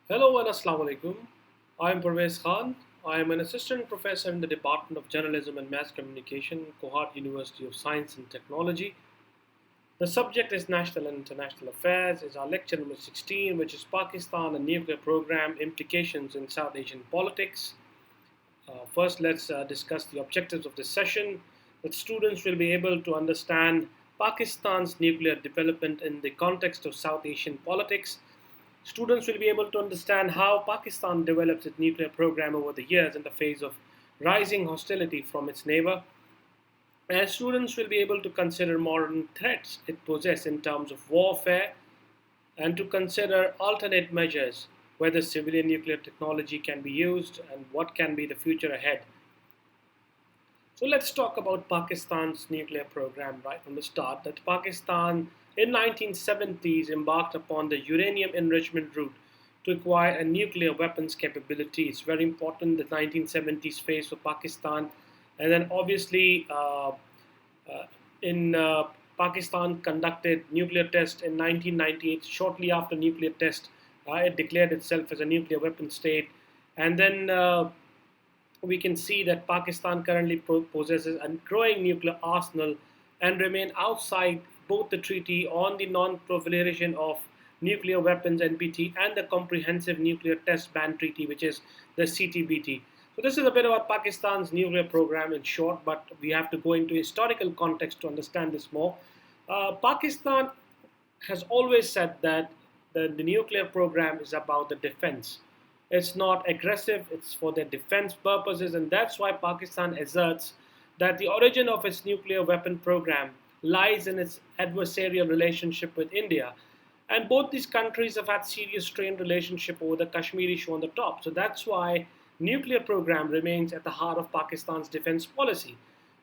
Hello and Assalamu alaikum. I am Parvez Khan. I am an assistant professor in the Department of Journalism and Mass Communication, Kohat University of Science and Technology. The subject is National and International Affairs. Is our lecture number 16, which is Pakistan and Nuclear Program Implications in South Asian Politics. First, let's discuss the objectives of this session. That students will be able to understand Pakistan's nuclear development in the context of South Asian politics. Students will be able to understand how Pakistan develops its nuclear program over the years in the face of rising hostility from its neighbor. And students will be able to consider modern threats it poses in terms of warfare and to consider alternate measures, whether civilian nuclear technology can be used and what can be the future ahead. So let's talk about Pakistan's nuclear program right from the start. That Pakistan in 1970s embarked upon the uranium enrichment route to acquire a nuclear weapons capability. It's very important, the 1970s phase for Pakistan. And then obviously in Pakistan conducted nuclear test in 1998. Shortly after nuclear test, it declared itself as a nuclear weapon state. And then we can see that Pakistan currently possesses a growing nuclear arsenal and remain outside both the Treaty on the Non-Proliferation of Nuclear Weapons (NPT) and the Comprehensive Nuclear Test Ban Treaty, which is the CTBT. So this is a bit about Pakistan's nuclear program in short, but we have to go into historical context to understand this more. Pakistan has always said that the nuclear program is about the defense. It's not aggressive, it's for their defense purposes, and that's why Pakistan asserts that the origin of its nuclear weapon program lies in its adversarial relationship with India. And both these countries have had serious strained relationship over the Kashmir issue on the top. So that's why nuclear program remains at the heart of Pakistan's defense policy,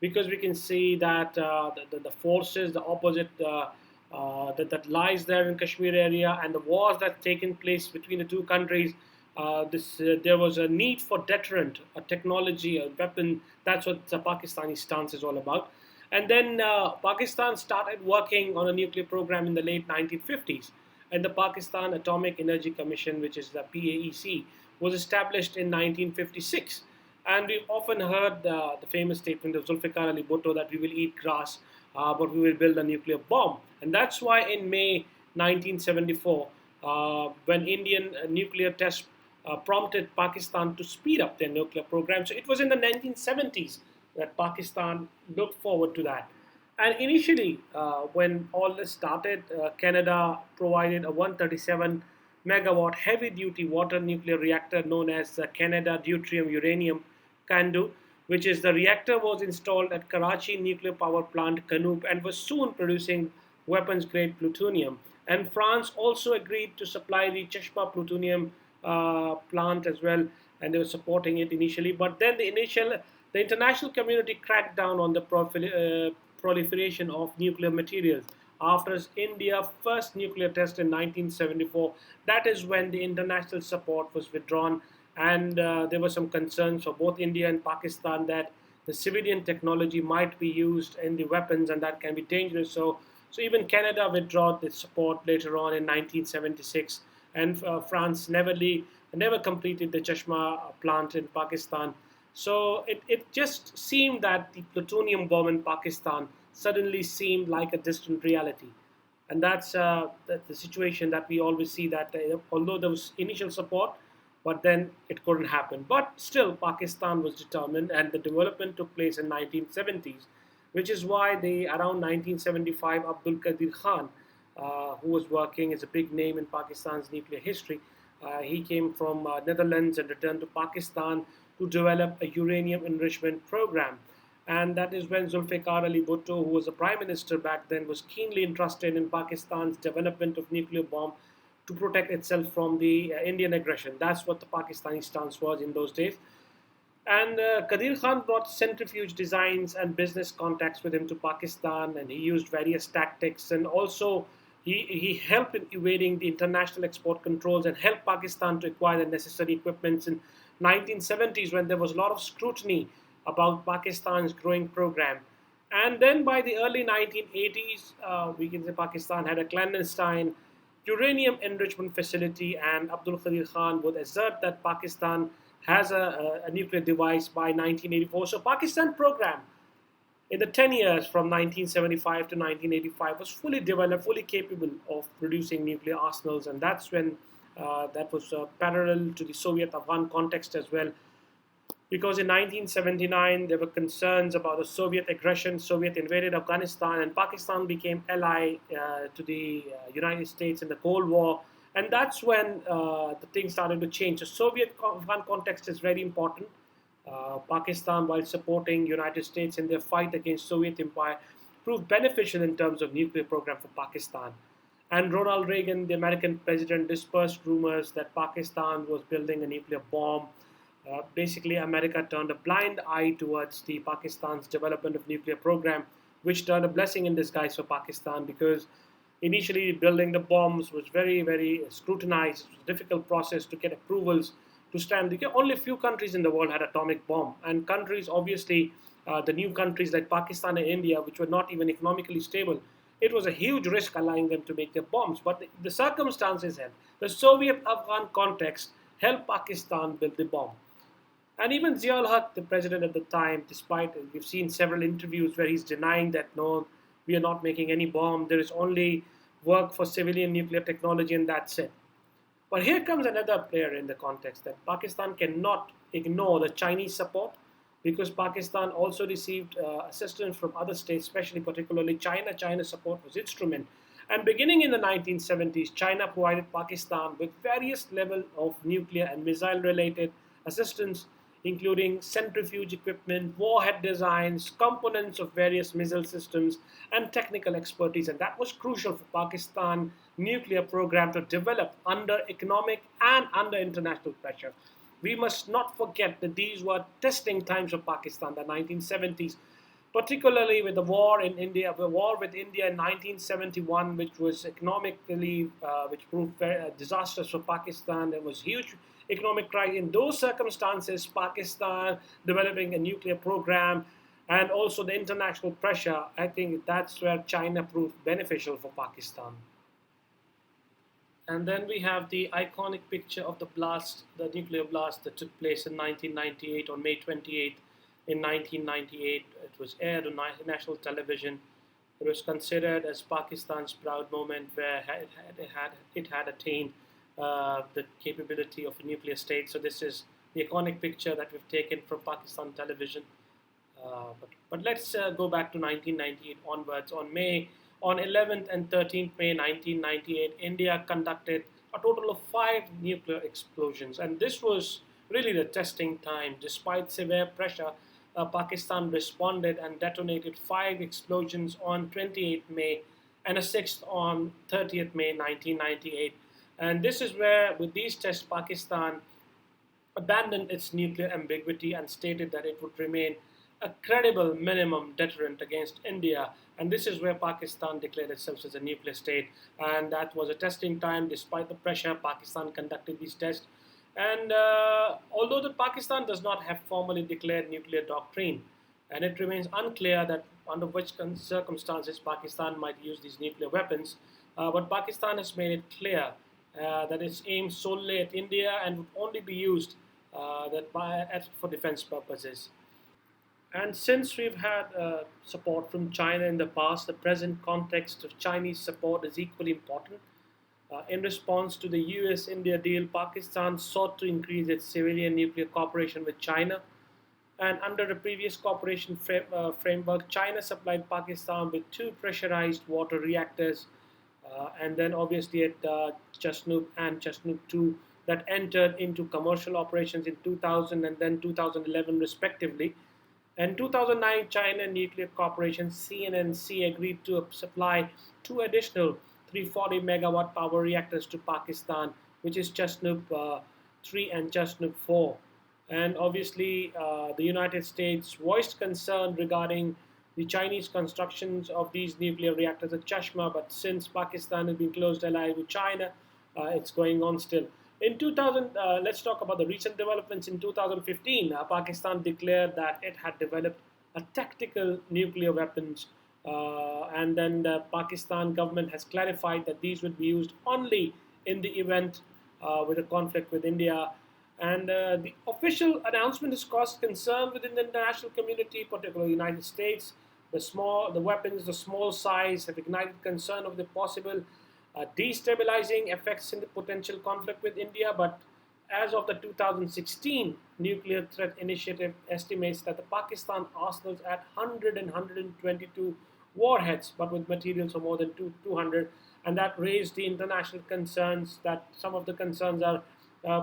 because we can see that the forces, the opposite that lies there in Kashmir area, and the wars that taken place between the two countries. There was a need for deterrent, a technology, a weapon. That's what the Pakistani stance is all about. And then Pakistan started working on a nuclear program in the late 1950s. And the Pakistan Atomic Energy Commission, which is the PAEC, was established in 1956. And we've often heard the famous statement of Zulfikar Ali Bhutto that we will eat grass, but we will build a nuclear bomb. And that's why in May 1974, when Indian nuclear tests prompted Pakistan to speed up their nuclear program. So it was in the 1970s that Pakistan looked forward to that. And initially, when all this started, Canada provided a 137 megawatt heavy duty water nuclear reactor known as the Canada Deuterium Uranium CANDU, which is the reactor was installed at Karachi nuclear power plant Kanoop and was soon producing weapons grade plutonium. And France also agreed to supply the Chashma plutonium plant as well, and they were supporting it initially. But then the international community cracked down on the proliferation of nuclear materials. After India's first nuclear test in 1974, that is when the international support was withdrawn, and there were some concerns for both India and Pakistan that the civilian technology might be used in the weapons, and that can be dangerous. So even Canada withdrew its support later on in 1976, and France never completed the Chashma plant in Pakistan. So it just seemed that the plutonium bomb in Pakistan suddenly seemed like a distant reality. And that's the situation that we always see that although there was initial support, but then it couldn't happen. But still, Pakistan was determined, and the development took place in 1970s, which is why around 1975, Abdul Qadir Khan, who was working as a big name in Pakistan's nuclear history, he came from Netherlands and returned to Pakistan to develop a uranium enrichment program. And that is when Zulfikar Ali Bhutto, who was the prime minister back then, was keenly interested in Pakistan's development of nuclear bomb to protect itself from the Indian aggression. That's what the Pakistani stance was in those days. And Qadir Khan brought centrifuge designs and business contacts with him to Pakistan, and he used various tactics. And also, he helped in evading the international export controls and helped Pakistan to acquire the necessary equipments in 1970s when there was a lot of scrutiny about Pakistan's growing program. And then by the early 1980s, we can say Pakistan had a clandestine uranium enrichment facility, and Abdul Khadir Khan would assert that Pakistan has a nuclear device by 1984. So Pakistan program in the 10 years from 1975 to 1985 was fully developed, fully capable of producing nuclear arsenals, and that's when that was parallel to the Soviet-Afghan context as well, because in 1979 there were concerns about the Soviet aggression. Soviet invaded Afghanistan, and Pakistan became ally to the United States in the Cold War, and that's when the things started to change. The Soviet-Afghan context is very important. Pakistan, while supporting United States in their fight against Soviet empire, proved beneficial in terms of nuclear program for Pakistan. And Ronald Reagan, the American president, dispersed rumors that Pakistan was building a nuclear bomb. Basically, America turned a blind eye towards the Pakistan's development of nuclear program, which turned a blessing in disguise for Pakistan, because initially building the bombs was very, very scrutinized. It was a difficult process to get approvals to stand. Only a few countries in the world had atomic bomb, and countries, obviously, the new countries like Pakistan and India, which were not even economically stable, it was a huge risk allowing them to make their bombs. But the circumstances helped. The Soviet-Afghan context helped Pakistan build the bomb. And even Ziaul Haq, the president at the time, despite we've seen several interviews where he's denying that no, we are not making any bomb. There is only work for civilian nuclear technology, and that's it. But here comes another player in the context that Pakistan cannot ignore the Chinese support, because Pakistan also received assistance from other states, especially particularly China. China's support was instrument. And beginning in the 1970s, China provided Pakistan with various levels of nuclear and missile-related assistance, including centrifuge equipment, warhead designs, components of various missile systems, and technical expertise. And that was crucial for Pakistan nuclear program to develop under economic and under international pressure. We must not forget that these were testing times of Pakistan, the 1970s, particularly with the war in India, the war with India in 1971, which was economically, which proved very disastrous for Pakistan. There was huge economic crisis. In those circumstances, Pakistan developing a nuclear program and also the international pressure, I think that's where China proved beneficial for Pakistan. And then we have the iconic picture of the blast, the nuclear blast that took place in 1998 on May 28th. In 1998, it was aired on national television. It was considered as Pakistan's proud moment, where it had attained the capability of a nuclear state. So this is the iconic picture that we've taken from Pakistan television. But let's go back to 1998 onwards. On 11th and 13th May 1998, India conducted a total of 5 nuclear explosions, and this was really the testing time. Despite severe pressure, Pakistan responded and detonated 5 explosions on 28th May and a sixth on 30th May 1998. And this is where, with these tests, Pakistan abandoned its nuclear ambiguity and stated that it would remain a credible minimum deterrent against India. And this is where Pakistan declared itself as a nuclear state. And that was a testing time. Despite the pressure, Pakistan conducted these tests. And although the Pakistan does not have formally declared nuclear doctrine, and it remains unclear that under which circumstances Pakistan might use these nuclear weapons, but Pakistan has made it clear that it's aimed solely at India and would only be used for defense purposes. And since we've had support from China in the past, the present context of Chinese support is equally important. In response to the US India deal, Pakistan sought to increase its civilian nuclear cooperation with China. And under the previous cooperation framework, China supplied Pakistan with 2 pressurized water reactors, and then obviously at Chasnook and Chasnook 2, that entered into commercial operations in 2000 and then 2011 respectively. In 2009, China Nuclear Corporation (CNNC) agreed to supply 2 additional 340 megawatt power reactors to Pakistan, which is Chasnook 3 and Chasnook 4. And obviously, the United States voiced concern regarding the Chinese constructions of these nuclear reactors at Chashma, but since Pakistan has been close ally with China, it's going on still. In 2000, let's talk about the recent developments. In 2015, Pakistan declared that it had developed a tactical nuclear weapons And then the Pakistan government has clarified that these would be used only in the event with a conflict with India. And the official announcement has caused concern within the international community, particularly the United States. The weapons, the small size, have ignited concern of the possible destabilizing effects in the potential conflict with India. But as of the 2016 Nuclear Threat Initiative estimates that the Pakistan arsenals at 100 and 122 warheads, but with materials of more than 200, and that raised the international concerns. That some of the concerns are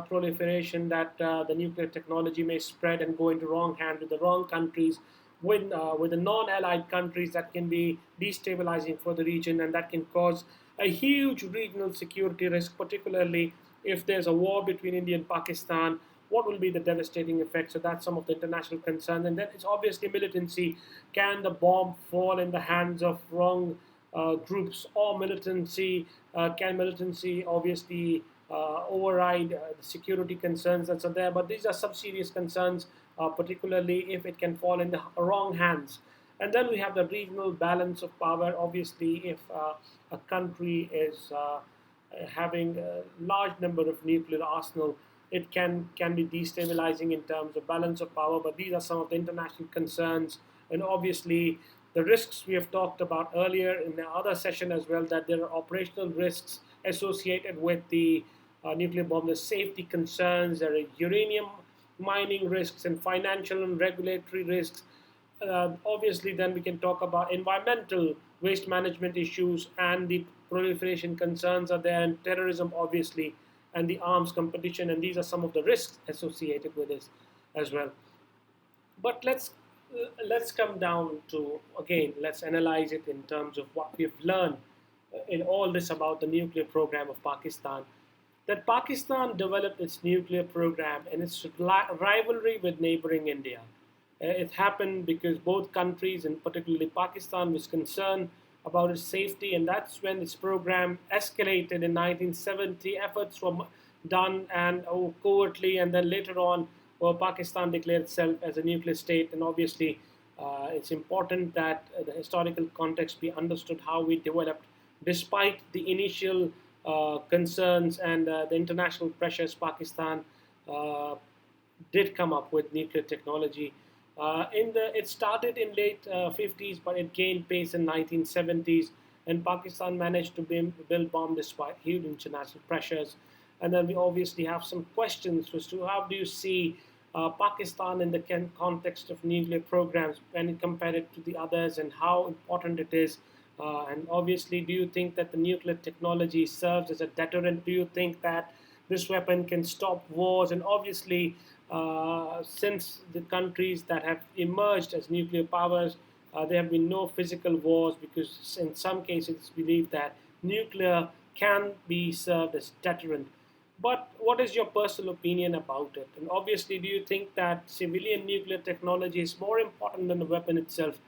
proliferation, that the nuclear technology may spread and go into wrong hands with the wrong countries, with the non-allied countries, that can be destabilizing for the region, and that can cause a huge regional security risk, particularly if there's a war between India and Pakistan. What will be the devastating effects? So that's some of the international concern. And then it's obviously militancy. Can the bomb fall in the hands of wrong groups, or militancy? Can militancy obviously override the security concerns that are there? But these are some serious concerns, particularly if it can fall in the wrong hands. And then we have the regional balance of power. Obviously, if a country is having a large number of nuclear arsenal, it can be destabilizing in terms of balance of power. But these are some of the international concerns, and obviously the risks we have talked about earlier in the other session as well. That there are operational risks associated with the nuclear bomb. There's safety concerns. There are uranium mining risks and financial and regulatory risks. Obviously, then we can talk about environmental waste management issues, and the proliferation concerns are there, and terrorism, obviously, and the arms competition. And these are some of the risks associated with this as well. But let's come down to, again, let's analyze it in terms of what we've learned in all this about the nuclear program of Pakistan. That Pakistan developed its nuclear program and its rivalry with neighboring India. It happened because both countries, and particularly Pakistan, was concerned about its safety, and that's when its program escalated in 1970. Efforts were done and covertly, and then later on, well, Pakistan declared itself as a nuclear state. And obviously, it's important that the historical context be understood how we developed, despite the initial concerns and the international pressures. Pakistan uh, did come up with nuclear technology. It started in late 50s, but it gained pace in 1970s, and Pakistan managed to build bomb despite huge international pressures. And then we obviously have some questions as to how do you see Pakistan in the context of nuclear programs when you compare it to the others, and how important it is. And obviously, do you think that the nuclear technology serves as a deterrent? Do you think that this weapon can stop wars? And obviously, since the countries that have emerged as nuclear powers, there have been no physical wars, because in some cases it's believed that nuclear can be served as deterrent. But what is your personal opinion about it? And obviously, do you think that civilian nuclear technology is more important than the weapon itself?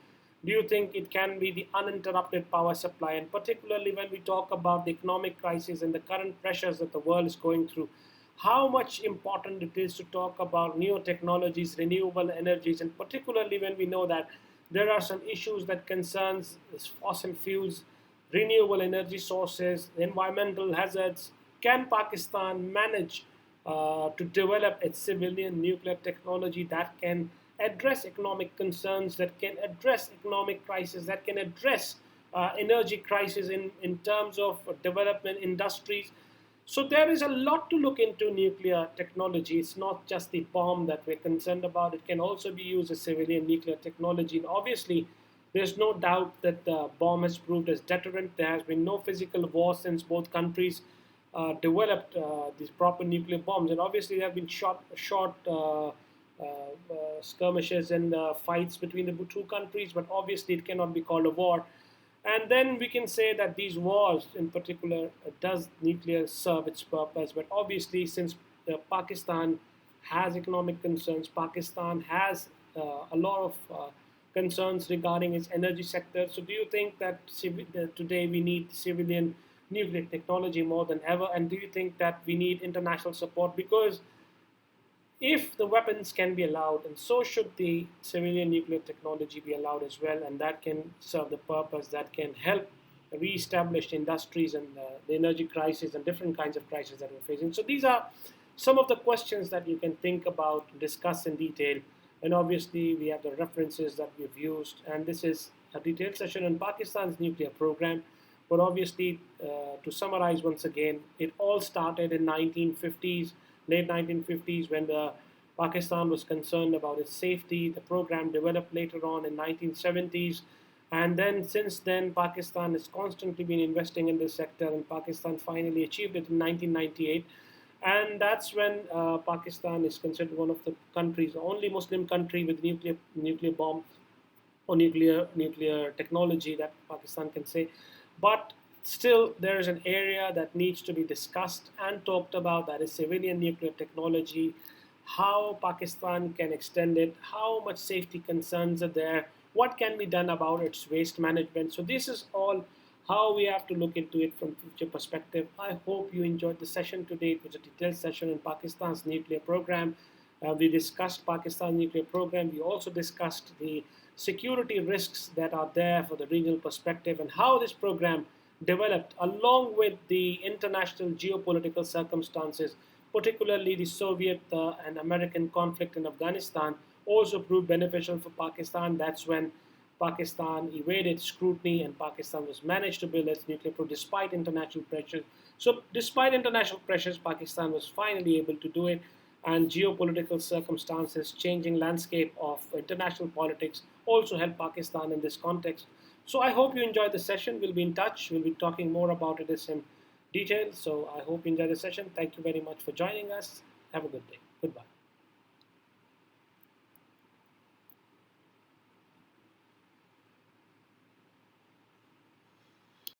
Do you think it can be the uninterrupted power supply? And particularly when we talk about the economic crisis and the current pressures that the world is going through, how much important it is to talk about new technologies, renewable energies, and particularly when we know that there are some issues that concerns fossil fuels, renewable energy sources, environmental hazards. Can Pakistan manage to develop its civilian nuclear technology that can address economic concerns, that can address economic crisis, that can address energy crisis in terms of development industries? So there is a lot to look into nuclear technology. It's not just the bomb that we're concerned about. It can also be used as civilian nuclear technology. And obviously, there's no doubt that the bomb has proved as deterrent. There has been no physical war since both countries developed these proper nuclear bombs. And obviously, there have been short skirmishes and fights between the two countries, but obviously, it cannot be called a war. And then we can say that these wars, in particular, does nuclear serve its purpose? But obviously, since Pakistan has economic concerns, Pakistan has a lot of concerns regarding its energy sector. So, do you think that today we need civilian nuclear technology more than ever? And do you think that we need international support? Because if the weapons can be allowed, and so should the civilian nuclear technology be allowed as well, and that can serve the purpose, that can help re-establish industries and the energy crisis and different kinds of crises that we're facing. So these are some of the questions that you can think about, discuss in detail, and obviously we have the references that we've used, and this is a detailed session on Pakistan's nuclear program. But obviously, to summarize once again, it all started in 1950s, late 1950s, when Pakistan was concerned about its safety. The program developed later on in 1970s, and then since then, Pakistan has constantly been investing in this sector, and Pakistan finally achieved it in 1998. And that's when Pakistan is considered one of the countries, the only Muslim country with nuclear bomb or nuclear technology that Pakistan can say. But still, there is an area that needs to be discussed and talked about, that is civilian nuclear technology, how Pakistan can extend it, how much safety concerns are there, what can be done about its waste management. So this is all how we have to look into it from future perspective. I hope you enjoyed the session today. It was a detailed session on Pakistan's nuclear program. We discussed Pakistan's nuclear program. We also discussed the security risks that are there for the regional perspective and how this program developed along with the international geopolitical circumstances, particularly the Soviet and American conflict in Afghanistan, also proved beneficial for Pakistan. That's when Pakistan evaded scrutiny and Pakistan was managed to build its nuclear program despite international pressures. So, despite international pressures, Pakistan was finally able to do it. And geopolitical circumstances, changing landscape of international politics also helped Pakistan in this context. So, I hope you enjoyed the session. We'll be in touch. We'll be talking more about this in detail. So, I hope you enjoyed the session. Thank you very much for joining us. Have a good day. Goodbye.